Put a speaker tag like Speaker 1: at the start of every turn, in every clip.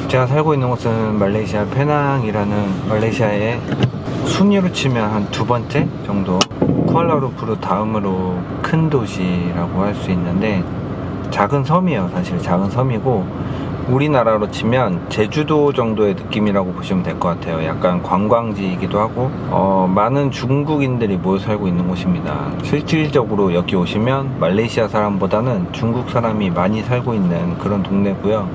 Speaker 1: 제가 살고 있는 곳은 말레이시아 페낭이라는 말레이시아의 순위로 치면 한 두 번째 정도, 쿠알라룸푸르 다음으로 큰 도시라고 할 수 있는데 작은 섬이에요. 사실 작은 섬이고 우리나라로 치면 제주도 정도의 느낌이라고 보시면 될 것 같아요. 약간 관광지이기도 하고 많은 중국인들이 모여 살고 있는 곳입니다. 실질적으로 여기 오시면 말레이시아 사람보다는 중국 사람이 많이 살고 있는 그런 동네고요.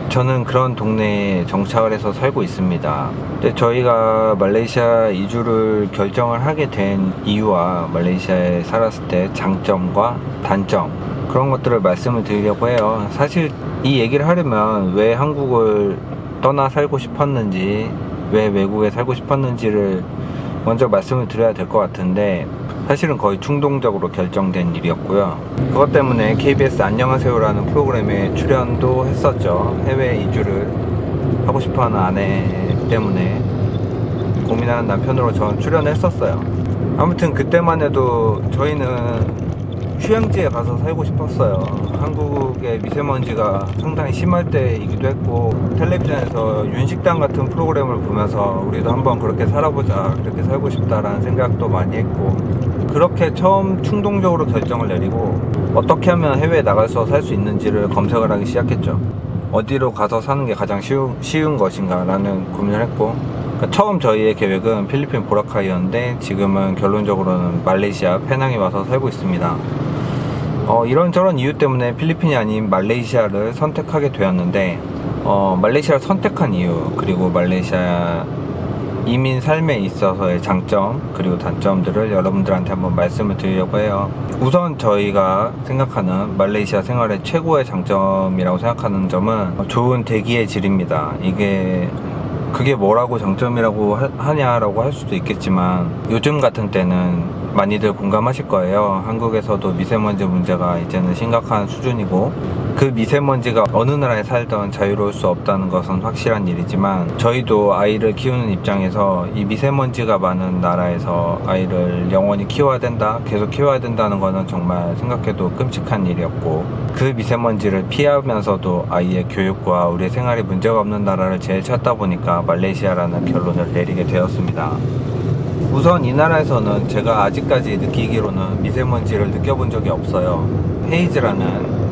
Speaker 1: 저는 그런 동네에 정착을 해서 살고 있습니다. 근데 저희가 말레이시아 이주를 결정을 하게 된 이유와 말레이시아에 살았을 때 장점과 단점, 그런 것들을 말씀을 드리려고 해요. 사실 이 얘기를 하려면 왜 한국을 떠나 살고 싶었는지, 왜 외국에 살고 싶었는지를 먼저 말씀을 드려야 될 것 같은데 사실은 거의 충동적으로 결정된 일이었고요. 그것 때문에 KBS 안녕하세요라는 프로그램에 출연도 했었죠. 해외 이주를 하고 싶어하는 아내 때문에 고민하는 남편으로 저는 출연했었어요. 아무튼 그때만 해도 저희는 휴양지에 가서 살고 싶었어요. 한국의 미세먼지가 상당히 심할 때이기도 했고 텔레비전에서 윤식당 같은 프로그램을 보면서 우리도 한번 그렇게 살아보자, 그렇게 살고 싶다라는 생각도 많이 했고, 그렇게 처음 충동적으로 결정을 내리고 어떻게 하면 해외에 나가서 살 수 있는지를 검색을 하기 시작했죠. 어디로 가서 사는 게 가장 쉬운 것인가 라는 고민을 했고, 그러니까 처음 저희의 계획은 필리핀 보라카이였는데 지금은 결론적으로는 말레이시아 페낭에 와서 살고 있습니다. 이런저런 이유 때문에 필리핀이 아닌 말레이시아를 선택하게 되었는데 말레이시아를 선택한 이유, 그리고 말레이시아 이민 삶에 있어서의 장점 그리고 단점들을 여러분들한테 한번 말씀을 드리려고 해요. 우선 저희가 생각하는 말레이시아 생활의 최고의 장점이라고 생각하는 점은 좋은 대기의 질입니다. 그게 뭐라고 장점이라고 하냐라고 할 수도 있겠지만 요즘 같은 때는 많이들 공감하실 거예요. 한국에서도 미세먼지 문제가 이제는 심각한 수준이고 그 미세먼지가 어느 나라에 살던 자유로울 수 없다는 것은 확실한 일이지만 저희도 아이를 키우는 입장에서 이 미세먼지가 많은 나라에서 아이를 영원히 키워야 된다, 계속 키워야 된다는 것은 정말 생각해도 끔찍한 일이었고, 그 미세먼지를 피하면서도 아이의 교육과 우리의 생활에 문제가 없는 나라를 제일 찾다 보니까 말레이시아라는 결론을 내리게 되었습니다. 우선 이 나라에서는 제가 아직까지 느끼기로는 미세먼지를 느껴본 적이 없어요. 헤이즈라는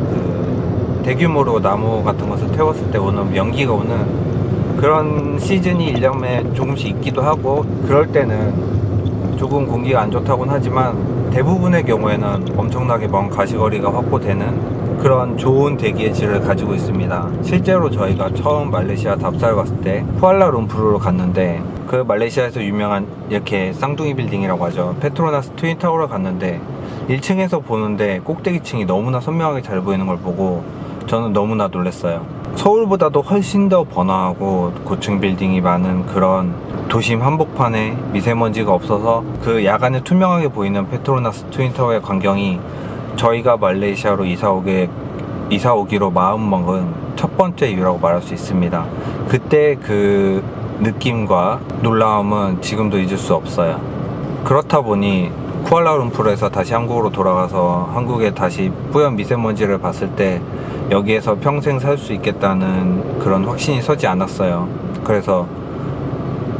Speaker 1: 대규모로 나무 같은 것을 태웠을 때 오는 연기가 오는 그런 시즌이 1년에 조금씩 있기도 하고, 그럴 때는 조금 공기가 안 좋다고는 하지만 대부분의 경우에는 엄청나게 먼 가시거리가 확보되는 그런 좋은 대기의 질을 가지고 있습니다. 실제로 저희가 처음 말레이시아 답사를 갔을 때 쿠알라룸푸르로 갔는데 그 말레이시아에서 유명한 이렇게 쌍둥이 빌딩이라고 하죠. 페트로나스 트윈타워를 갔는데 1층에서 보는데 꼭대기층이 너무나 선명하게 잘 보이는 걸 보고 저는 너무나 놀랐어요. 서울보다도 훨씬 더 번화하고 고층 빌딩이 많은 그런 도심 한복판에 미세먼지가 없어서 그 야간에 투명하게 보이는 페트로나스 트윈타워의 광경이 저희가 말레이시아로 이사 오기로 마음먹은 첫 번째 이유라고 말할 수 있습니다. 그때 그 느낌과 놀라움은 지금도 잊을 수 없어요. 그렇다 보니 쿠알라룸푸르에서 다시 한국으로 돌아가서 한국에 다시 뿌연 미세먼지를 봤을 때 여기에서 평생 살 수 있겠다는 그런 확신이 서지 않았어요. 그래서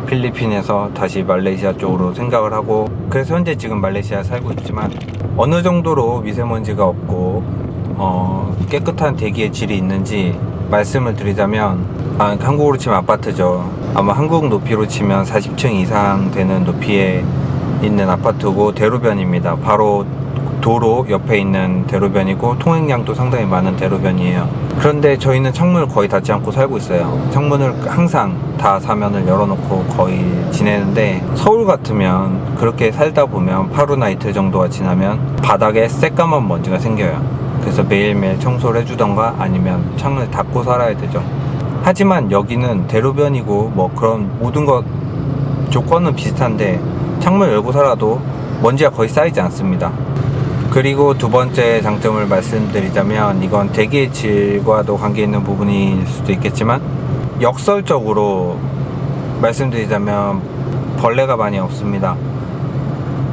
Speaker 1: 필리핀에서 다시 말레이시아 쪽으로 생각을 하고, 그래서 현재 지금 말레이시아에 살고 있지만 어느 정도로 미세먼지가 없고 깨끗한 대기의 질이 있는지 말씀을 드리자면, 한국으로 치면 아파트죠. 아마 한국 높이로 치면 40층 이상 되는 높이에 있는 아파트고 대로변입니다. 바로 도로 옆에 있는 대로변이고 통행량도 상당히 많은 대로변이에요. 그런데 저희는 창문을 거의 닫지 않고 살고 있어요. 창문을 항상 다 사면을 열어놓고 거의 지내는데, 서울 같으면 그렇게 살다 보면 하루나 이틀 정도가 지나면 바닥에 새까만 먼지가 생겨요. 그래서 매일매일 청소를 해주던가 아니면 창을 닫고 살아야 되죠. 하지만 여기는 대로변이고 뭐 그런 모든 것 조건은 비슷한데 창문을 열고 살아도 먼지가 거의 쌓이지 않습니다. 그리고 두 번째 장점을 말씀드리자면, 이건 대기의 질과도 관계 있는 부분일 수도 있겠지만 역설적으로 말씀드리자면 벌레가 많이 없습니다.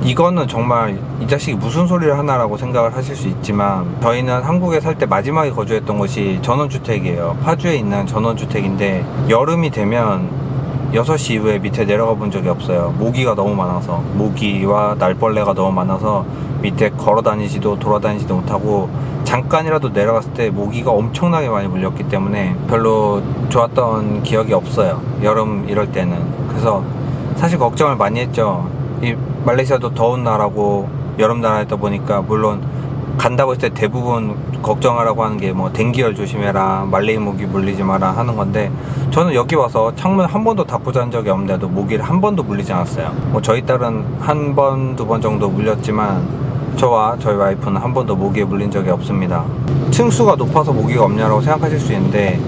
Speaker 1: 이거는 정말 이 자식이 무슨 소리를 하나라고 생각을 하실 수 있지만, 저희는 한국에 살 때 마지막에 거주했던 곳이 전원주택이에요. 파주에 있는 전원주택인데 여름이 되면 6시 이후에 밑에 내려가 본 적이 없어요. 모기가 너무 많아서, 모기와 날벌레가 너무 많아서 밑에 걸어 다니지도 돌아다니지도 못하고, 잠깐이라도 내려갔을 때 모기가 엄청나게 많이 물렸기 때문에 별로 좋았던 기억이 없어요, 여름 이럴 때는. 그래서 사실 걱정을 많이 했죠. 이 말레이시아도 더운 나라고 여름 나라이다 보니까, 물론 간다고 했을 때 대부분 걱정하라고 하는 게 뭐 댕기열 조심해라, 말레이 모기 물리지 마라 하는 건데, 저는 여기 와서 창문 한 번도 닫고 잔 적이 없는데도 모기를 한 번도 물리지 않았어요. 뭐 저희 딸은 한 번, 두 번 정도 물렸지만 저와 저희 와이프는 한 번도 모기에 물린 적이 없습니다. 층수가 높아서 모기가 없냐라고 생각하실 수 있는데,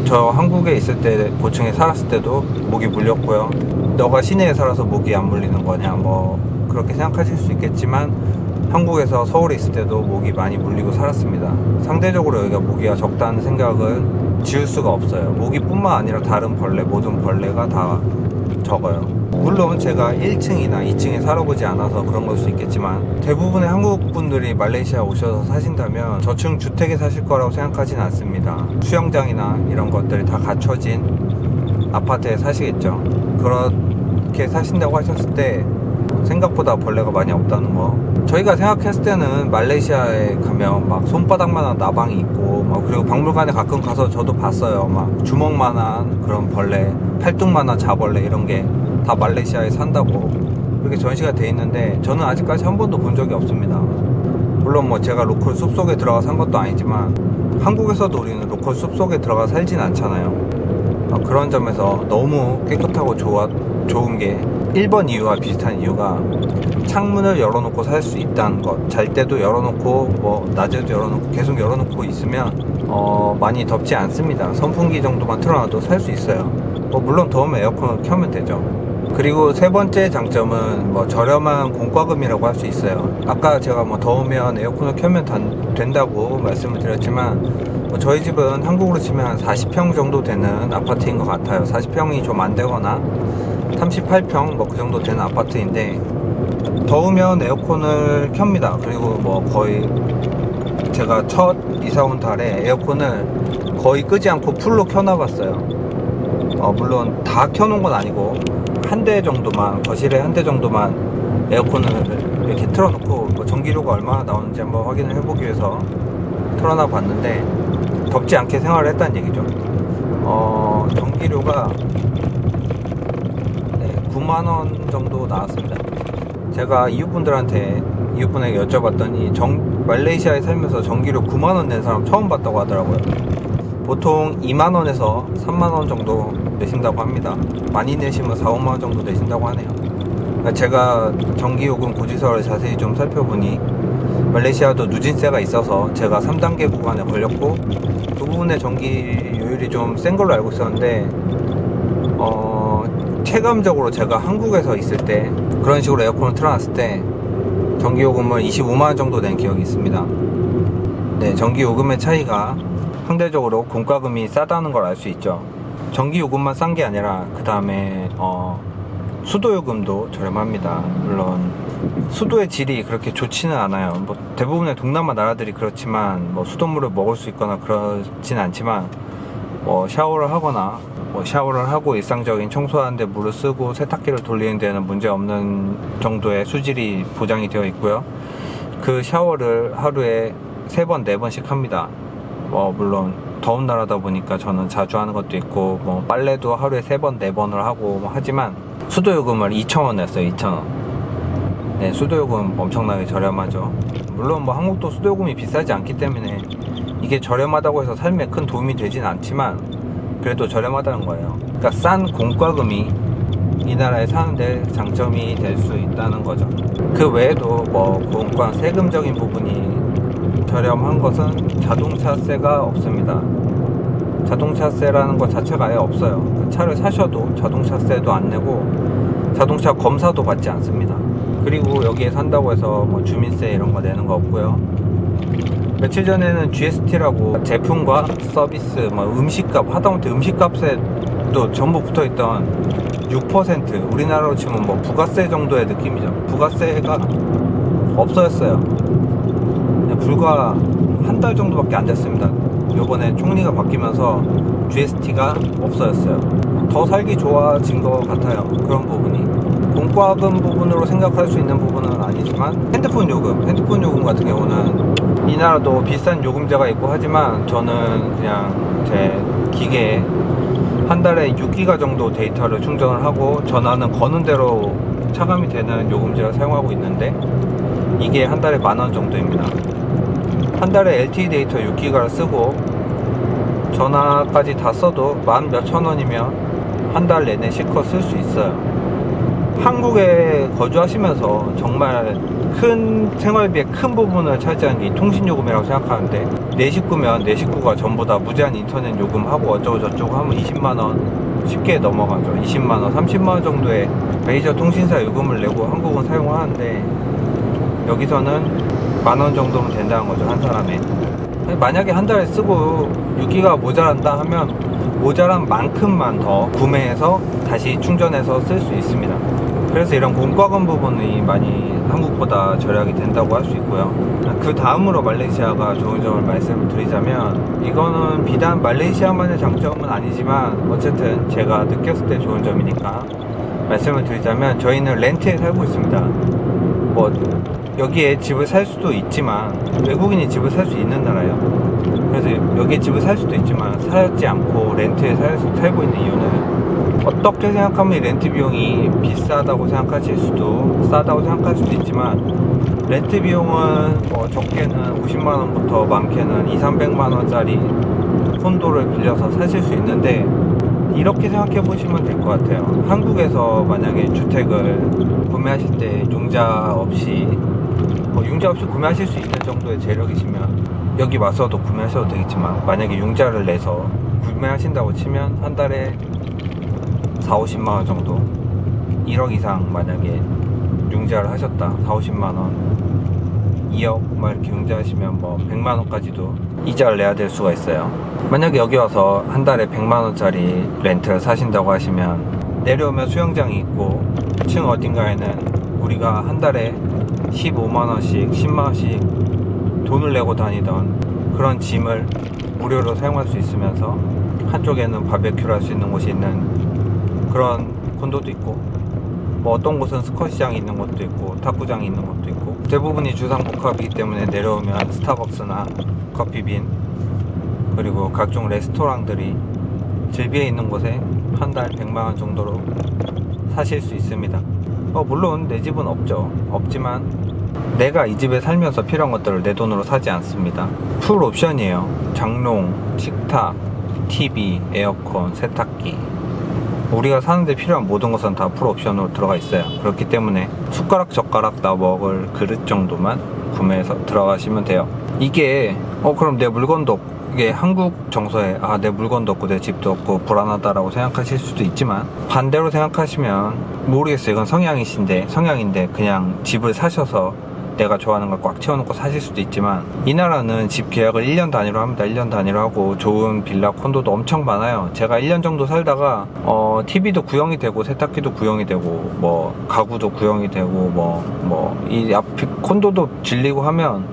Speaker 1: 저 한국에 있을 때, 고층에 살았을 때도 모기 물렸고요. 너가 시내에 살아서 모기 안 물리는 거냐, 뭐 그렇게 생각하실 수 있겠지만, 한국에서 서울에 있을 때도 모기 많이 물리고 살았습니다. 상대적으로 여기가 모기가 적다는 생각을 지울 수가 없어요. 모기뿐만 아니라 다른 벌레, 모든 벌레가 다 적어요. 물론 제가 1층이나 2층에 살아보지 않아서 그런 걸 수 있겠지만, 대부분의 한국 분들이 말레이시아 오셔서 사신다면 저층 주택에 사실 거라고 생각하진 않습니다. 수영장이나 이런 것들이 다 갖춰진 아파트에 사시겠죠. 그렇게 사신다고 하셨을 때 생각보다 벌레가 많이 없다는 거. 저희가 생각했을 때는 말레이시아에 가면 막 손바닥만한 나방이 있고, 그리고 박물관에 가끔 가서 저도 봤어요. 막 주먹만한 그런 벌레, 팔뚝만한 자벌레, 이런 게 다 말레이시아에 산다고 그렇게 전시가 돼 있는데, 저는 아직까지 한 번도 본 적이 없습니다. 물론 뭐 제가 로컬 숲속에 들어가 산 것도 아니지만, 한국에서도 우리는 로컬 숲속에 들어가 살진 않잖아요. 그런 점에서 너무 깨끗하고 좋은 게, 1번 이유와 비슷한 이유가, 창문을 열어놓고 살 수 있다는 것. 잘 때도 열어놓고, 뭐 낮에도 열어놓고, 계속 열어놓고 있으면 많이 덥지 않습니다. 선풍기 정도만 틀어놔도 살 수 있어요. 물론 더우면 에어컨을 켜면 되죠. 그리고 세 번째 장점은 뭐 저렴한 공과금이라고 할 수 있어요. 아까 제가 뭐 더우면 에어컨을 켜면 된다고 말씀을 드렸지만, 저희 집은 한국으로 치면 한 40평 정도 되는 아파트인 것 같아요. 40평이 좀 안 되거나 38평 뭐 그 정도 되는 아파트인데, 더우면 에어컨을 켭니다. 그리고 뭐 거의 제가 첫 이사 온 달에 에어컨을 거의 끄지 않고 풀로 켜놔봤어요. 물론 다 켜놓은 건 아니고 한 대 정도만, 거실에 한 대 정도만 에어컨을 이렇게 틀어놓고, 뭐 전기료가 얼마나 나오는지 한번 확인을 해보기 위해서 틀어놔 봤는데, 덥지 않게 생활을 했다는 얘기죠. 전기료가 9만원 정도 나왔습니다. 제가 이웃분에게 여쭤봤더니, 말레이시아에 살면서 전기료 9만원 낸 사람 처음 봤다고 하더라고요. 보통 2만원에서 3만원 정도 내신다고 합니다. 많이 내시면 4, 5만원 정도 내신다고 하네요. 제가 전기요금 고지서를 자세히 좀 살펴보니, 말레이시아도 누진세가 있어서 제가 3단계 구간에 걸렸고, 그 부분의 전기요율이 좀 센 걸로 알고 있었는데, 체감적으로 제가 한국에서 있을 때 그런 식으로 에어컨을 틀어놨을 때 전기요금을 25만원 정도 낸 기억이 있습니다. 네, 전기요금의 차이가 상대적으로 공과금이 싸다는 걸 알 수 있죠. 전기요금만 싼 게 아니라 그 다음에 수도요금도 저렴합니다. 물론 수도의 질이 그렇게 좋지는 않아요. 뭐 대부분의 동남아 나라들이 그렇지만, 뭐 수돗물을 먹을 수 있거나 그렇진 않지만, 뭐 샤워를 하거나, 샤워를 하고 일상적인 청소하는데 물을 쓰고 세탁기를 돌리는 데는 문제 없는 정도의 수질이 보장이 되어 있고요. 그 샤워를 하루에 3번, 4번씩 합니다. 물론 더운 나라다 보니까 저는 자주 하는 것도 있고, 뭐 빨래도 하루에 3번, 4번을 하고 하지만, 수도요금을 2,000원 냈어요. 2,000원. 네, 수도요금 엄청나게 저렴하죠. 물론 뭐 한국도 수도요금이 비싸지 않기 때문에 이게 저렴하다고 해서 삶에 큰 도움이 되진 않지만, 그래도 저렴하다는 거예요. 그러니까 싼 공과금이 이 나라에 사는데 장점이 될 수 있다는 거죠. 그 외에도 뭐 공과 세금적인 부분이 저렴한 것은 자동차세가 없습니다. 자동차세라는 것 자체가 아예 없어요. 차를 사셔도 자동차세도 안 내고 자동차 검사도 받지 않습니다. 그리고 여기에 산다고 해서 뭐 주민세 이런 거 내는 거 없고요. 며칠 전에는 GST라고 제품과 서비스, 뭐 음식값, 하다못해 음식값에도 전부 붙어있던 6% 우리나라로 치면 뭐 부가세 정도의 느낌이죠. 부가세가 없어졌어요. 그냥 불과 한 달 정도밖에 안 됐습니다. 요번에 총리가 바뀌면서 GST가 없어졌어요. 더 살기 좋아진 것 같아요. 그런 부분이 공과금 부분으로 생각할 수 있는 부분은 아니지만 핸드폰 요금 같은 경우는 이 나라도 비싼 요금제가 있고 하지만 저는 그냥 제 기계에 한 달에 6기가 정도 데이터를 충전을 하고 전화는 거는 대로 차감이 되는 요금제를 사용하고 있는데 이게 한 달에 10,000원 정도입니다. 한 달에 LTE 데이터 6기가를 쓰고 전화까지 다 써도 10,000몇천 원이면 한 달 내내 실컷 쓸 수 있어요. 한국에 거주하시면서 정말 큰 생활비의 큰 부분을 차지하는 게 통신요금이라고 생각하는데 내 식구면 내 식구가 전부 다 무제한 인터넷 요금하고 어쩌고 저쩌고 하면 20만원 쉽게 넘어가죠. 20만원, 30만원 정도의 메이저 통신사 요금을 내고 한국은 사용하는데 여기서는 10,000원 정도면 된다는 거죠, 한 사람에. 만약에 한 달에 쓰고 6기가 모자란다 하면 모자란 만큼만 더 구매해서 다시 충전해서 쓸 수 있습니다. 그래서 이런 공과금 부분이 많이 한국보다 절약이 된다고 할 수 있고요. 그 다음으로 말레이시아가 좋은 점을 말씀을 드리자면 이거는 비단 말레이시아만의 장점은 아니지만 어쨌든 제가 느꼈을 때 좋은 점이니까 말씀을 드리자면 저희는 렌트에 살고 있습니다. 뭐 여기에 집을 살 수도 있지만 외국인이 집을 살 수 있는 나라예요. 그래서 여기에 집을 살 수도 있지만 살지 않고 렌트에 살고 있는 이유는 어떻게 생각하면 이 렌트 비용이 비싸다고 생각하실 수도 싸다고 생각할 수도 있지만 렌트 비용은 뭐 적게는 50만원부터 많게는 200~300만원짜리 콘도를 빌려서 사실 수 있는데 이렇게 생각해 보시면 될 것 같아요. 한국에서 만약에 주택을 구매하실 때 융자 없이 구매하실 수 있는 정도의 재력이시면 여기 와서도 구매하셔도 되겠지만 만약에 융자를 내서 구매하신다고 치면 한 달에 40~50만원 정도 1억 이상 만약에 융자를 하셨다 40~50만원 2억 막 이렇게 융자하시면 뭐 100만원까지도 이자를 내야 될 수가 있어요. 만약에 여기 와서 한 달에 100만원짜리 렌트를 사신다고 하시면 내려오면 수영장이 있고 층 어딘가에는 우리가 한 달에 15만원씩 10만원씩 돈을 내고 다니던 그런 짐을 무료로 사용할 수 있으면서 한쪽에는 바베큐를 할 수 있는 곳이 있는 그런 콘도도 있고 뭐 어떤 곳은 스쿼시장이 있는 곳도 있고 탁구장이 있는 곳도 있고 대부분이 주상복합이기 때문에 내려오면 스타벅스나 커피빈 그리고 각종 레스토랑들이 질비해 있는 곳에 한 달 100만원 정도로 사실 수 있습니다. 물론 내 집은 없지만 내가 이 집에 살면서 필요한 것들을 내 돈으로 사지 않습니다. 풀 옵션이에요. 장롱, 식탁, TV, 에어컨, 세탁기 우리가 사는데 필요한 모든 것은 다 풀 옵션으로 들어가 있어요. 그렇기 때문에 숟가락 젓가락 나 먹을 그릇 정도만 구매해서 들어가시면 돼요. 이게 그럼 내 물건도 없고 이게 한국 정서에 내 물건도 없고 내 집도 없고 불안하다라고 생각하실 수도 있지만 반대로 생각하시면 모르겠어요. 이건 성향인데 그냥 집을 사셔서 내가 좋아하는 걸 꽉 채워놓고 사실 수도 있지만 이 나라는 집 계약을 1년 단위로 합니다. 1년 단위로 하고 좋은 빌라 콘도도 엄청 많아요. 제가 1년 정도 살다가 TV도 구형이 되고 세탁기도 구형이 되고 뭐 가구도 구형이 되고 이 앞 콘도도 질리고 하면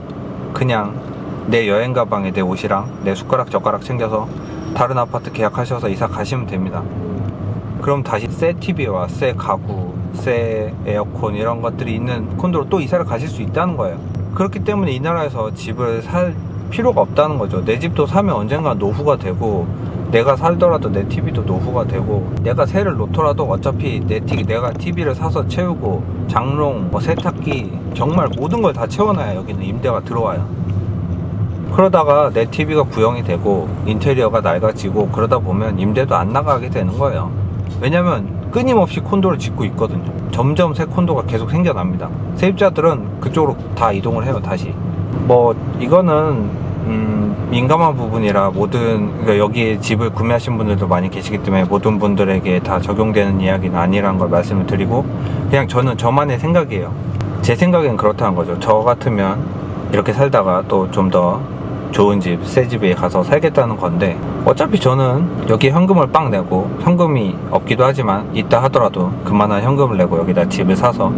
Speaker 1: 그냥 내 여행 가방에 내 옷이랑 내 숟가락 젓가락 챙겨서 다른 아파트 계약하셔서 이사 가시면 됩니다. 그럼 다시 새 TV와 새 가구, 새 에어컨 이런 것들이 있는 콘도로 또 이사를 가실 수 있다는 거예요. 그렇기 때문에 이 나라에서 집을 살 필요가 없다는 거죠. 내 집도 사면 언젠가 노후가 되고 내가 살더라도 내 TV도 노후가 되고 내가 새를 놓더라도 어차피 내가 TV를 사서 채우고 장롱, 세탁기 정말 모든 걸 다 채워놔야 여기는 임대가 들어와요. 그러다가 내 TV가 구형이 되고 인테리어가 낡아지고 그러다 보면 임대도 안 나가게 되는 거예요. 왜냐면 끊임없이 콘도를 짓고 있거든요. 점점 새 콘도가 계속 생겨납니다. 세입자들은 그쪽으로 다 이동을 해요. 다시 이거는 민감한 부분이라 그러니까 여기에 집을 구매하신 분들도 많이 계시기 때문에 모든 분들에게 다 적용되는 이야기는 아니라는 걸 말씀을 드리고 그냥 저는 저만의 생각이에요. 제 생각엔 그렇다는 거죠. 저 같으면 이렇게 살다가 또 좀 더 좋은 집, 새 집에 가서 살겠다는 건데, 어차피 저는 여기 현금을 빵 내고, 현금이 없기도 하지만 있다 하더라도 그만한 현금을 내고 여기다 집을 사서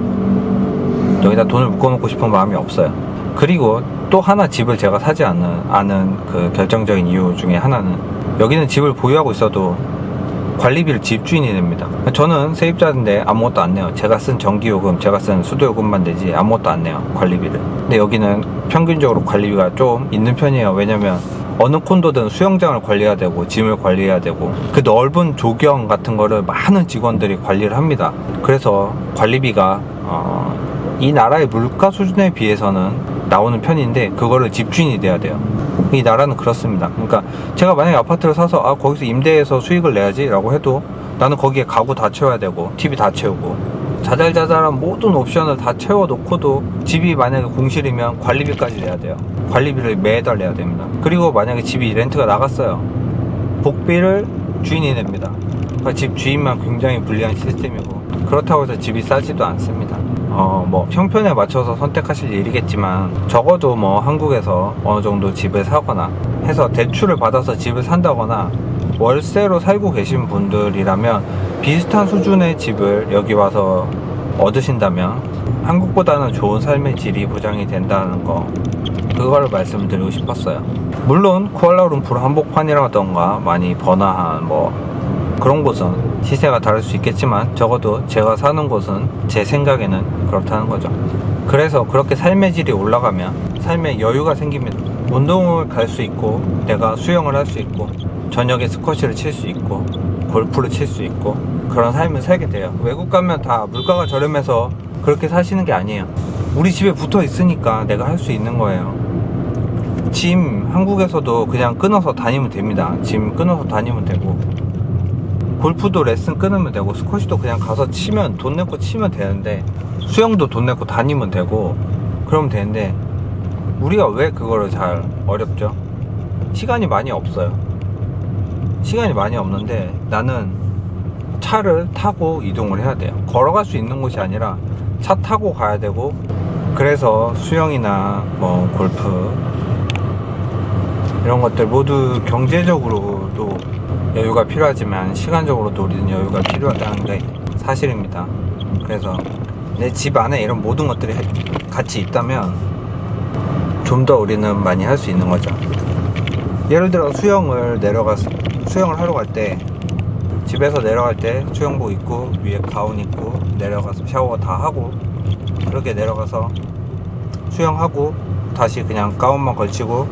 Speaker 1: 여기다 돈을 묶어놓고 싶은 마음이 없어요. 그리고 또 하나 집을 제가 사지 않은 그 결정적인 이유 중에 하나는, 여기는 집을 보유하고 있어도 관리비를 집주인이 냅니다. 저는 세입자인데 아무것도 안 내요. 제가 쓴 전기요금, 제가 쓴 수도요금만 내지 아무것도 안 내요, 관리비를. 근데 여기는 평균적으로 관리비가 좀 있는 편이에요. 왜냐면 어느 콘도든 수영장을 관리해야 되고 짐을 관리해야 되고 그 넓은 조경 같은 거를 많은 직원들이 관리를 합니다. 그래서 관리비가 이 나라의 물가 수준에 비해서는 나오는 편인데, 그거를 집주인이 돼야 돼요. 이 나라는 그렇습니다. 그러니까 제가 만약에 아파트를 사서 거기서 임대해서 수익을 내야지 라고 해도, 나는 거기에 가구 다 채워야 되고 TV 다 채우고 자잘자잘한 모든 옵션을 다 채워놓고도, 집이 만약에 공실이면 관리비까지 내야 돼요. 관리비를 매달 내야 됩니다. 그리고 만약에 집이 렌트가 나갔어요, 복비를 주인이 냅니다. 그러니까 집 주인만 굉장히 불리한 시스템이고, 그렇다고 해서 집이 싸지도 않습니다. 뭐 형편에 맞춰서 선택하실 일이겠지만, 적어도 뭐 한국에서 어느 정도 집을 사거나 해서 대출을 받아서 집을 산다거나 월세로 살고 계신 분들이라면 비슷한 수준의 집을 여기 와서 얻으신다면 한국보다는 좋은 삶의 질이 보장이 된다는 거, 그거를 말씀드리고 싶었어요. 물론 쿠알라룸푸르 한복판이라던가 많이 번화한 뭐 그런 곳은 시세가 다를 수 있겠지만, 적어도 제가 사는 곳은 제 생각에는 그렇다는 거죠. 그래서 그렇게 삶의 질이 올라가면 삶에 여유가 생깁니다. 운동을 갈 수 있고, 내가 수영을 할 수 있고, 저녁에 스쿼시를 칠 수 있고, 골프를 칠 수 있고, 그런 삶을 살게 돼요. 외국 가면 다 물가가 저렴해서 그렇게 사시는 게 아니에요. 우리 집에 붙어 있으니까 내가 할 수 있는 거예요. 짐 한국에서도 그냥 끊어서 다니면 됩니다. 짐 끊어서 다니면 되고, 골프도 레슨 끊으면 되고, 스쿼시도 그냥 가서 치면, 돈 내고 치면 되는데, 수영도 돈 내고 다니면 되고 그러면 되는데, 우리가 왜 그거를 잘 어렵죠? 시간이 많이 없어요. 시간이 많이 없는데 나는 차를 타고 이동을 해야 돼요. 걸어갈 수 있는 곳이 아니라 차 타고 가야 되고, 그래서 수영이나 뭐 골프 이런 것들 모두 경제적으로도 여유가 필요하지만 시간적으로도 우리는 여유가 필요하다는 게 사실입니다. 그래서 내 집 안에 이런 모든 것들이 같이 있다면 좀 더 우리는 많이 할 수 있는 거죠. 예를 들어 수영을 하러 갈 때, 집에서 내려갈 때 수영복 입고 위에 가운 입고 내려가서 샤워 다 하고, 그렇게 내려가서 수영하고 다시 그냥 가운만 걸치고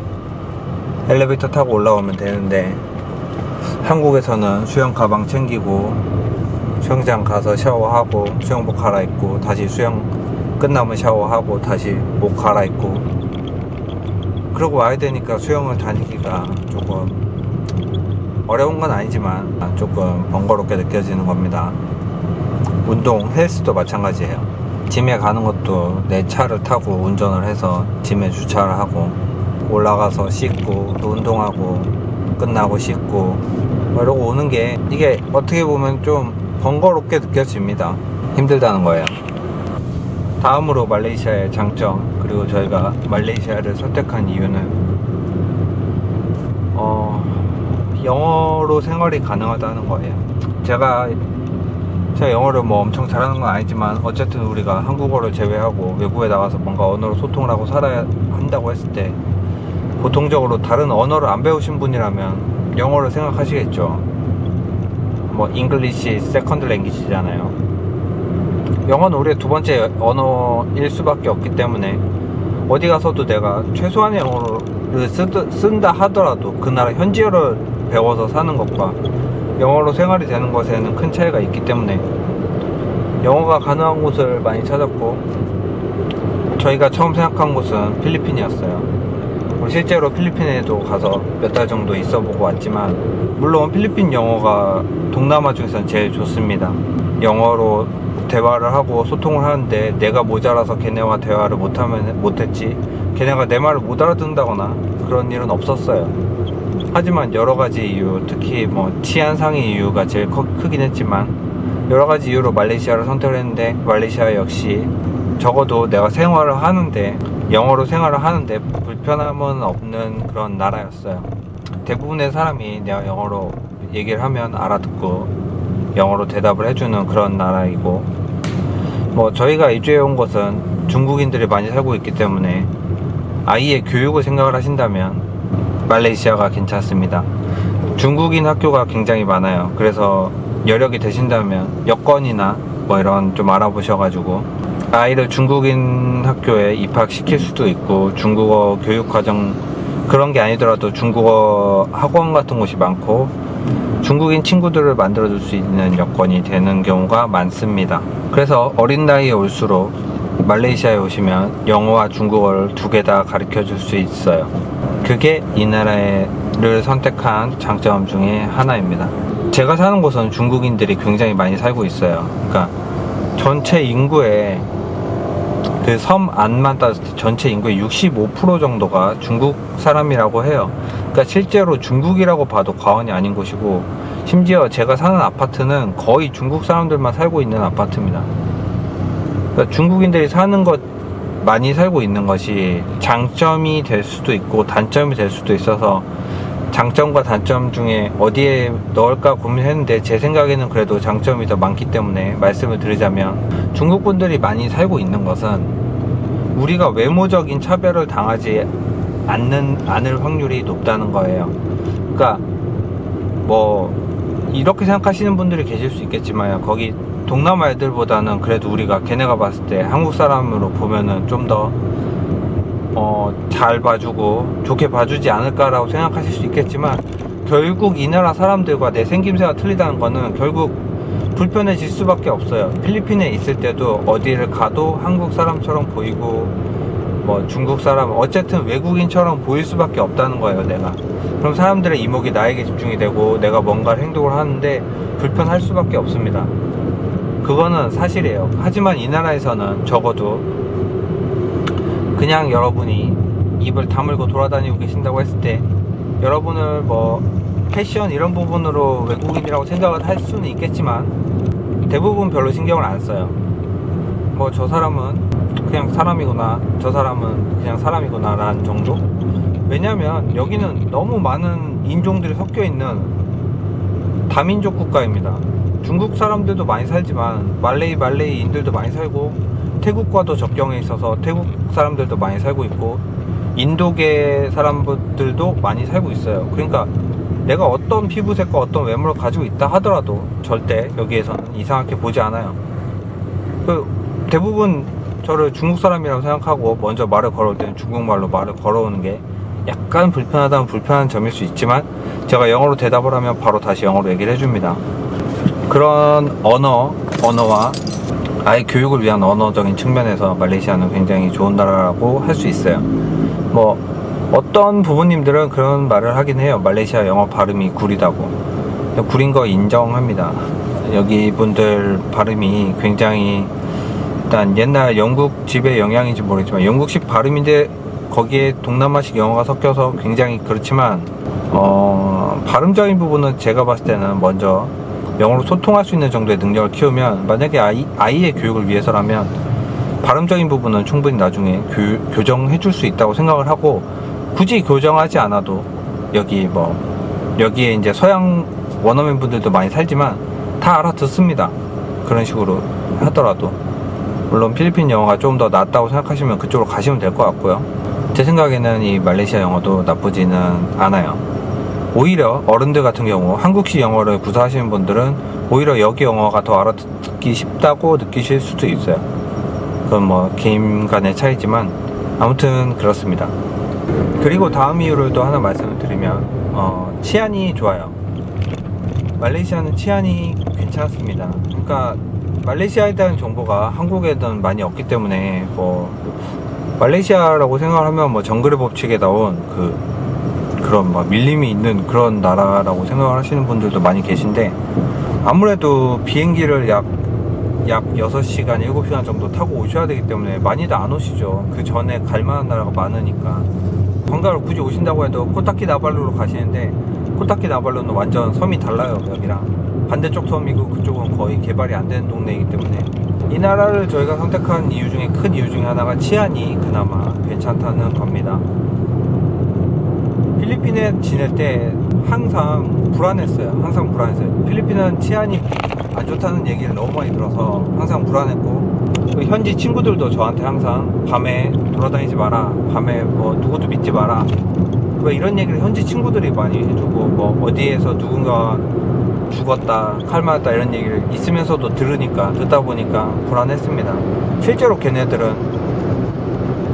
Speaker 1: 엘리베이터 타고 올라오면 되는데, 한국에서는 수영 가방 챙기고 수영장 가서 샤워하고 수영복 갈아입고 다시 수영 끝나면 샤워하고 다시 옷 갈아입고 그러고 와야 되니까, 수영을 다니기가 조금 어려운 건 아니지만 조금 번거롭게 느껴지는 겁니다. 운동, 헬스도 마찬가지예요. 짐에 가는 것도 내 차를 타고 운전을 해서 짐에 주차를 하고 올라가서 씻고 또 운동하고 끝나고 씻고 이러고 오는 게, 이게 어떻게 보면 좀 번거롭게 느껴집니다. 힘들다는 거예요. 다음으로 말레이시아의 장점, 그리고 저희가 말레이시아를 선택한 이유는 영어로 생활이 가능하다는 거예요. 제가 영어를 뭐 엄청 잘하는 건 아니지만, 어쨌든 우리가 한국어를 제외하고 외국에 나가서 뭔가 언어로 소통을 하고 살아야 한다고 했을 때, 보통적으로 다른 언어를 안 배우신 분이라면 영어를 생각하시겠죠. 뭐 English Second Language잖아요. 영어는 우리의 두 번째 언어일 수밖에 없기 때문에, 어디 가서도 내가 최소한의 영어를 쓴다 하더라도 그 나라 현지어를 배워서 사는 것과 영어로 생활이 되는 것에는 큰 차이가 있기 때문에 영어가 가능한 곳을 많이 찾았고, 저희가 처음 생각한 곳은 필리핀이었어요. 실제로 필리핀에도 가서 몇 달 정도 있어보고 왔지만, 물론 필리핀 영어가 동남아 중에서는 제일 좋습니다. 영어로 대화를 하고 소통을 하는데 내가 모자라서 걔네와 대화를 못했지, 걔네가 내 말을 못 알아듣는다거나 그런 일은 없었어요. 하지만 여러가지 이유, 특히 뭐 치안상의 이유가 제일 크긴 했지만, 여러가지 이유로 말레이시아를 선택을 했는데, 말레이시아 역시 적어도 내가 생활을 하는데, 영어로 생활을 하는데 불편함은 없는 그런 나라였어요. 대부분의 사람이 내가 영어로 얘기를 하면 알아듣고 영어로 대답을 해주는 그런 나라이고, 뭐 저희가 이주해 온 곳은 중국인들이 많이 살고 있기 때문에 아이의 교육을 생각을 하신다면 말레이시아가 괜찮습니다. 중국인 학교가 굉장히 많아요. 그래서 여력이 되신다면 여권이나 뭐 이런 좀 알아보셔가지고 아이를 중국인 학교에 입학시킬 수도 있고, 중국어 교육과정 그런 게 아니더라도 중국어 학원 같은 곳이 많고 중국인 친구들을 만들어줄 수 있는 여건이 되는 경우가 많습니다. 그래서 어린 나이에 올수록 말레이시아에 오시면 영어와 중국어를 두 개 다 가르쳐 줄 수 있어요. 그게 이 나라를 선택한 장점 중에 하나입니다. 제가 사는 곳은 중국인들이 굉장히 많이 살고 있어요. 그러니까 전체 인구의 그 섬 안만 따졌을 때 전체 인구의 65% 정도가 중국 사람이라고 해요. 그러니까 실제로 중국이라고 봐도 과언이 아닌 곳이고, 심지어 제가 사는 아파트는 거의 중국 사람들만 살고 있는 아파트입니다. 그러니까 중국인들이 사는 것, 많이 살고 있는 것이 장점이 될 수도 있고 단점이 될 수도 있어서 장점과 단점 중에 어디에 넣을까 고민했는데, 제 생각에는 그래도 장점이 더 많기 때문에 말씀을 드리자면, 중국 분들이 많이 살고 있는 것은 우리가 외모적인 차별을 당하지 않을 확률이 높다는 거예요. 그러니까 뭐 이렇게 생각하시는 분들이 계실 수 있겠지만, 거기 동남아 애들보다는 그래도 우리가 걔네가 봤을 때 한국 사람으로 보면은 좀 더 잘 봐주고 좋게 봐주지 않을까라고 생각하실 수 있겠지만, 결국 이 나라 사람들과 내 생김새가 틀리다는 거는 결국 불편해질 수밖에 없어요. 필리핀에 있을 때도 어디를 가도 한국 사람처럼 보이고 뭐 중국 사람, 어쨌든 외국인처럼 보일 수밖에 없다는 거예요, 내가. 그럼 사람들의 이목이 나에게 집중이 되고 내가 뭔가 행동을 하는데 불편할 수밖에 없습니다. 그거는 사실이에요. 하지만 이 나라에서는 적어도 그냥 여러분이 입을 다물고 돌아다니고 계신다고 했을 때, 여러분을 뭐 패션 이런 부분으로 외국인이라고 생각을 할 수는 있겠지만 대부분 별로 신경을 안 써요. 뭐 저 사람은 그냥 사람이구나, 저 사람은 그냥 사람이구나 라는 정도? 왜냐면 여기는 너무 많은 인종들이 섞여 있는 다민족 국가입니다. 중국 사람들도 많이 살지만 말레이인들도 많이 살고, 태국과도 접경에 있어서 태국 사람들도 많이 살고 있고, 인도계 사람들도 많이 살고 있어요. 그러니까 내가 어떤 피부색과 어떤 외모를 가지고 있다 하더라도 절대 여기에서는 이상하게 보지 않아요. 대부분 저를 중국 사람이라고 생각하고 먼저 말을 걸어올 때는 중국말로 말을 걸어오는 게 약간 불편하다면 불편한 점일 수 있지만, 제가 영어로 대답을 하면 바로 다시 영어로 얘기를 해줍니다. 그런 언어와 아이 교육을 위한 언어적인 측면에서 말레이시아는 굉장히 좋은 나라라고 할 수 있어요. 뭐 어떤 부모님들은 그런 말을 하긴 해요. 말레이시아 영어 발음이 구리다고. 구린 거 인정합니다. 여기 분들 발음이 굉장히, 일단 옛날 영국 집의 영향인지 모르겠지만 영국식 발음인데 거기에 동남아식 영어가 섞여서 굉장히 그렇지만, 발음적인 부분은 제가 봤을 때는 먼저 영어로 소통할 수 있는 정도의 능력을 키우면, 만약에 아이의 교육을 위해서라면 발음적인 부분은 충분히 나중에 교정해 줄 수 있다고 생각을 하고, 굳이 교정하지 않아도 여기에 이제 서양 원어민 분들도 많이 살지만 다 알아듣습니다. 그런 식으로 하더라도. 물론 필리핀 영어가 좀 더 낫다고 생각하시면 그쪽으로 가시면 될 것 같고요. 제 생각에는 이 말레이시아 영어도 나쁘지는 않아요. 오히려 어른들 같은 경우 한국식 영어를 구사하시는 분들은 오히려 여기 영어가 더 알아듣기 쉽다고 느끼실 수도 있어요. 그건 뭐 개인 간의 차이지만 아무튼 그렇습니다. 그리고 다음 이유를 또 하나 말씀을 드리면, 치안이 좋아요. 말레이시아는 치안이 괜찮습니다. 그러니까 말레이시아에 대한 정보가 한국에는 많이 없기 때문에, 뭐 말레이시아라고 생각하면 뭐 정글의 법칙에 나온 그런 막 밀림이 있는 그런 나라라고 생각을 하시는 분들도 많이 계신데, 아무래도 비행기를 약 6시간, 7시간 정도 타고 오셔야 되기 때문에 많이들 안 오시죠. 그 전에 갈 만한 나라가 많으니까. 관광을 굳이 오신다고 해도 코타키나발루로 가시는데, 코타키나발루는 완전 섬이 달라요, 여기랑. 반대쪽 섬이고 그쪽은 거의 개발이 안 되는 동네이기 때문에 이 나라를 저희가 선택한 이유 중에 큰 이유 중에 하나가 치안이 그나마 괜찮다는 겁니다. 필리핀에 지낼 때 항상 불안했어요. 필리핀은 치안이 안 좋다는 얘기를 너무 많이 들어서 항상 불안했고, 현지 친구들도 저한테 항상 밤에 돌아다니지 마라, 밤에 뭐 누구도 믿지 마라, 뭐 이런 얘기를 현지 친구들이 많이 해주고, 뭐 어디에서 누군가 죽었다, 칼 맞았다 이런 얘기를 있으면서도 듣다 보니까 불안했습니다. 실제로 걔네들은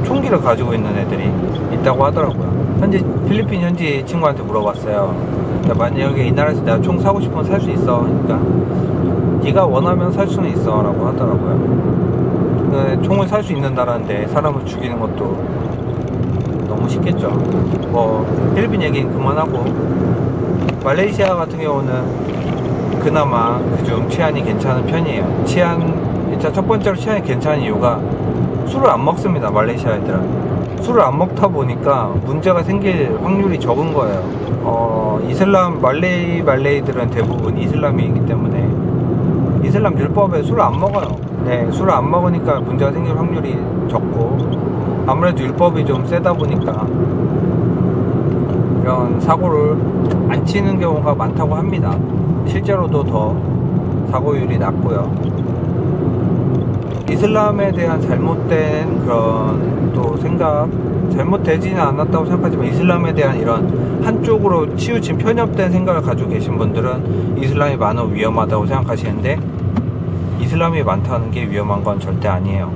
Speaker 1: 총기를 가지고 있는 애들이 있다고 하더라고요. 필리핀 현지 친구한테 물어봤어요. 만약에 이 나라에서 내가 총 사고 싶으면 살 수 있어. 그러니까 네가 원하면 살 수는 있어 라고 하더라고요. 총을 살 수 있는 나라인데 사람을 죽이는 것도 너무 쉽겠죠. 뭐 필리핀 얘기는 그만하고, 말레이시아 같은 경우는 그나마 그중 치안이 괜찮은 편이에요. 일단 첫 번째로 치안이 괜찮은 이유가 술을 안 먹습니다. 말레이시아 애들은 술을 안 먹다 보니까 문제가 생길 확률이 적은 거예요. 말레이들은 대부분 이슬람이기 때문에 이슬람 율법에 술을 안 먹어요. 네, 술을 안 먹으니까 문제가 생길 확률이 적고, 아무래도 율법이 좀 세다 보니까 이런 사고를 안 치는 경우가 많다고 합니다. 실제로도 더 사고율이 낮고요. 이슬람에 대한 잘못된 그런 또 생각, 잘못되지는 않았다고 생각하지만 이슬람에 대한 이런 한쪽으로 치우친 편협된 생각을 가지고 계신 분들은 이슬람이 많은 위험하다고 생각하시는데, 이슬람이 많다는 게 위험한 건 절대 아니에요.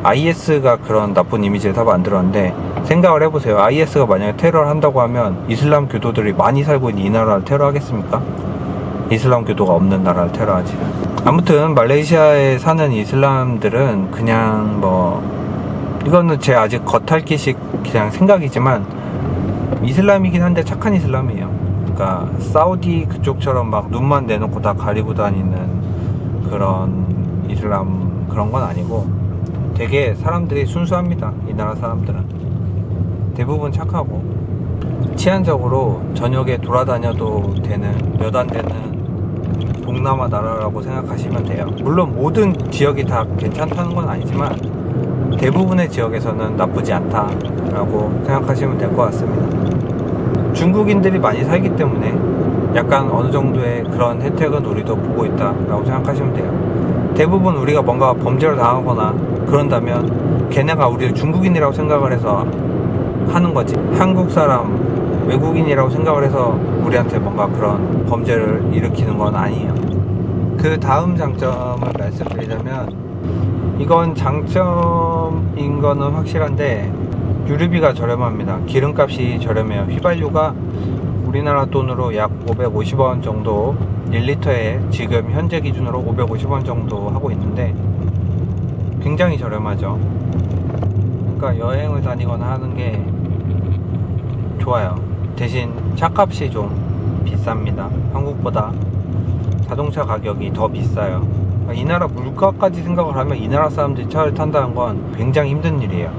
Speaker 1: IS가 그런 나쁜 이미지를 다 만들었는데, 생각을 해보세요. IS가 만약에 테러를 한다고 하면 이슬람 교도들이 많이 살고 있는 이 나라를 테러하겠습니까? 이슬람 교도가 없는 나라를 테러하지. 아무튼 말레이시아에 사는 이슬람들은 그냥 이거는 제 아직 겉핥기식 그냥 생각이지만 이슬람이긴 한데 착한 이슬람이에요. 그러니까 사우디 그쪽처럼 막 눈만 내놓고 다 가리고 다니는 그런 이슬람 그런 건 아니고, 되게 사람들이 순수합니다. 이 나라 사람들은 대부분 착하고, 치안적으로 저녁에 돌아다녀도 되는 몇 안 되는 동남아 나라라고 생각하시면 돼요. 물론 모든 지역이 다 괜찮다는 건 아니지만 대부분의 지역에서는 나쁘지 않다라고 생각하시면 될 것 같습니다. 중국인들이 많이 살기 때문에 약간 어느 정도의 그런 혜택은 우리도 보고 있다라고 생각하시면 돼요. 대부분 우리가 뭔가 범죄를 당하거나 그런다면 걔네가 우리를 중국인이라고 생각을 해서 하는 거지, 한국 사람, 외국인이라고 생각을 해서 우리한테 뭔가 그런 범죄를 일으키는 건 아니에요. 그 다음 장점을 말씀드리자면, 이건 장점인 거는 확실한데 유류비가 저렴합니다. 기름값이 저렴해요. 휘발유가 우리나라 돈으로 약 550원 정도, 1리터에 지금 현재 기준으로 550원 정도 하고 있는데 굉장히 저렴하죠. 그러니까 여행을 다니거나 하는 게 좋아요. 대신 차값이 좀 비쌉니다. 한국보다 자동차 가격이 더 비싸요. 이 나라 물가까지 생각을 하면 이 나라 사람들이 차를 탄다는 건 굉장히 힘든 일이에요.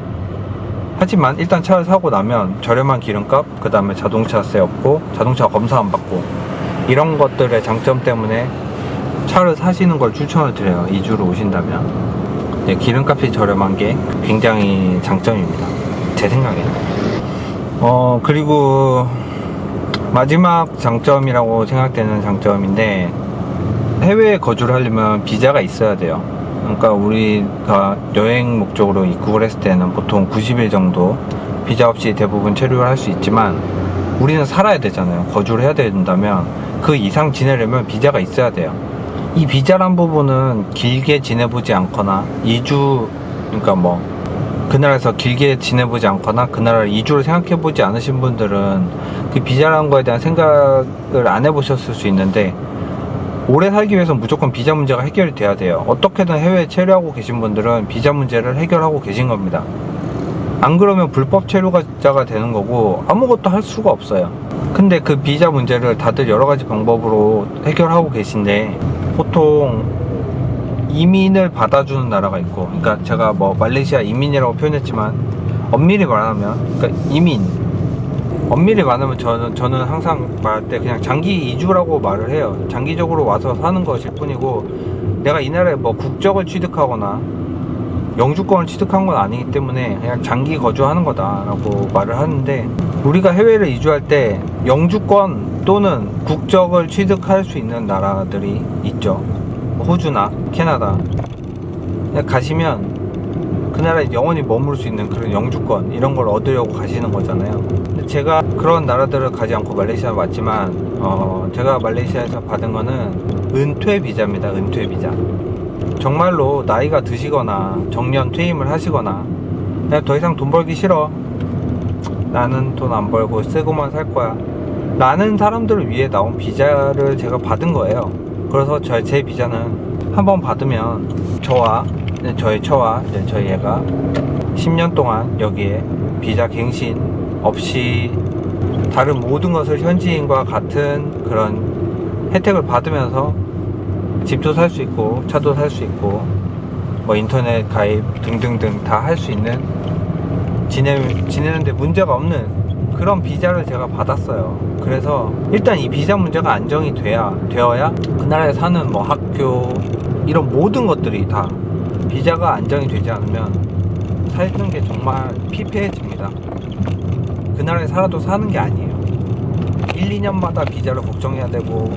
Speaker 1: 하지만 일단 차를 사고 나면 저렴한 기름값, 그 다음에 자동차세 없고 자동차 검사 안 받고, 이런 것들의 장점 때문에 차를 사시는 걸 추천을 드려요. 이주로 오신다면. 네, 기름값이 저렴한 게 굉장히 장점입니다. 제 생각에는. 그리고 마지막 장점이라고 생각되는 장점인데, 해외에 거주를 하려면 비자가 있어야 돼요. 그러니까 우리가 여행 목적으로 입국을 했을 때는 보통 90일 정도 비자 없이 대부분 체류를 할 수 있지만, 우리는 살아야 되잖아요. 거주를 해야 된다면 그 이상 지내려면 비자가 있어야 돼요. 이 비자란 부분은 길게 지내보지 않거나 2주, 그러니까 그 나라에서 길게 지내보지 않거나 그 나라를 2주를 생각해보지 않으신 분들은 그 비자라는 거에 대한 생각을 안 해보셨을 수 있는데, 오래 살기 위해서 무조건 비자 문제가 해결이 돼야 돼요. 어떻게든 해외에 체류하고 계신 분들은 비자 문제를 해결하고 계신 겁니다. 안 그러면 불법 체류자가 되는 거고 아무것도 할 수가 없어요. 근데 그 비자 문제를 다들 여러 가지 방법으로 해결하고 계신데, 보통 이민을 받아주는 나라가 있고, 그러니까 제가 말레이시아 이민이라고 표현했지만 엄밀히 말하면 그러니까 이민, 엄밀히 말하면 저는 항상 말할 때 그냥 장기 이주라고 말을 해요. 장기적으로 와서 사는 것일 뿐이고, 내가 이 나라에 뭐 국적을 취득하거나 영주권을 취득한 건 아니기 때문에 그냥 장기 거주하는 거다라고 말을 하는데, 우리가 해외를 이주할 때 영주권 또는 국적을 취득할 수 있는 나라들이 있죠. 호주나 캐나다. 가시면 그 나라에 영원히 머물 수 있는 그런 영주권, 이런 걸 얻으려고 가시는 거잖아요. 근데 제가 그런 나라들을 가지 않고 말레이시아에 왔지만, 제가 말레이시아에서 받은 거는 은퇴 비자입니다. 은퇴 비자. 정말로 나이가 드시거나 정년 퇴임을 하시거나, 그냥 더 이상 돈 벌기 싫어, 나는 돈 안 벌고 쓰고만 살 거야 라는 사람들을 위해 나온 비자를 제가 받은 거예요. 그래서 제 비자는 한번 받으면 저의 처와 저희 애가 10년 동안 여기에 비자 갱신 없이 다른 모든 것을 현지인과 같은 그런 혜택을 받으면서 집도 살 수 있고 차도 살 수 있고 뭐 인터넷 가입 등등등 다 할 수 있는, 지내는데 문제가 없는 그런 비자를 제가 받았어요. 그래서 일단 이 비자 문제가 안정이 되어야 그 나라에 사는 뭐 학교 이런 모든 것들이 다, 비자가 안정이 되지 않으면 사는 게 정말 피폐해집니다. 그 나라에 살아도 사는 게 아니에요. 1, 2년마다 비자를 걱정해야 되고,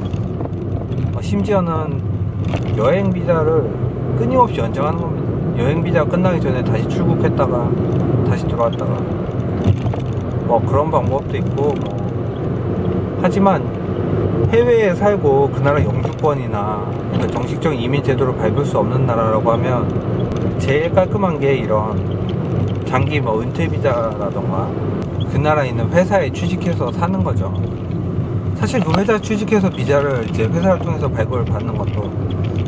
Speaker 1: 심지어는 여행 비자를 끊임없이 연장하는 겁니다. 여행 비자가 끝나기 전에 다시 출국했다가 다시 들어왔다가 뭐 그런 방법도 있고, 하지만 해외에 살고 그 나라 영주권이나 그러니까 정식적인 이민 제도를 밟을 수 없는 나라라고 하면 제일 깔끔한 게 이런 장기 뭐 은퇴 비자라던가 그 나라에 있는 회사에 취직해서 사는 거죠. 사실 그 회사에 취직해서 비자를 이제 회사를 통해서 발급을 받는 것도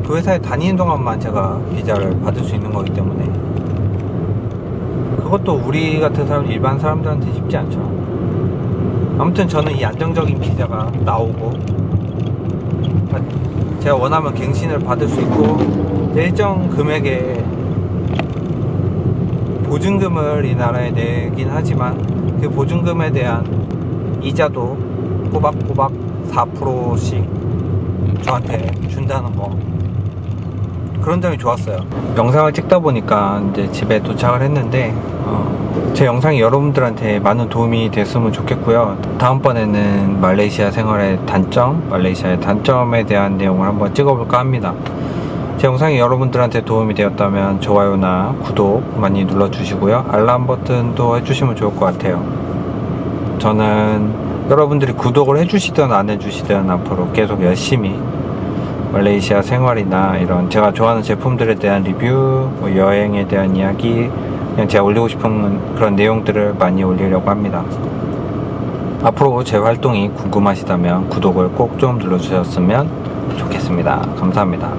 Speaker 1: 그 회사에 다니는 동안만 제가 비자를 받을 수 있는 거기 때문에 그것도 우리 같은 사람, 일반 사람들한테 쉽지 않죠. 아무튼 저는 이 안정적인 비자가 나오고 제가 원하면 갱신을 받을 수 있고, 일정 금액의 보증금을 이 나라에 내긴 하지만 그 보증금에 대한 이자도 꼬박꼬박 4%씩 저한테 준다는 거, 그런 점이 좋았어요. 영상을 찍다 보니까 이제 집에 도착을 했는데, 제 영상이 여러분들한테 많은 도움이 됐으면 좋겠고요. 다음번에는 말레이시아 생활의 단점, 말레이시아의 단점에 대한 내용을 한번 찍어볼까 합니다. 제 영상이 여러분들한테 도움이 되었다면 좋아요나 구독 많이 눌러주시고요. 알람 버튼도 해주시면 좋을 것 같아요. 저는 여러분들이 구독을 해주시든 안 해주시든 앞으로 계속 열심히 말레이시아 생활이나 이런 제가 좋아하는 제품들에 대한 리뷰, 뭐 여행에 대한 이야기, 그냥 제가 올리고 싶은 그런 내용들을 많이 올리려고 합니다. 앞으로 제 활동이 궁금하시다면 구독을 꼭 좀 눌러주셨으면 좋겠습니다. 감사합니다.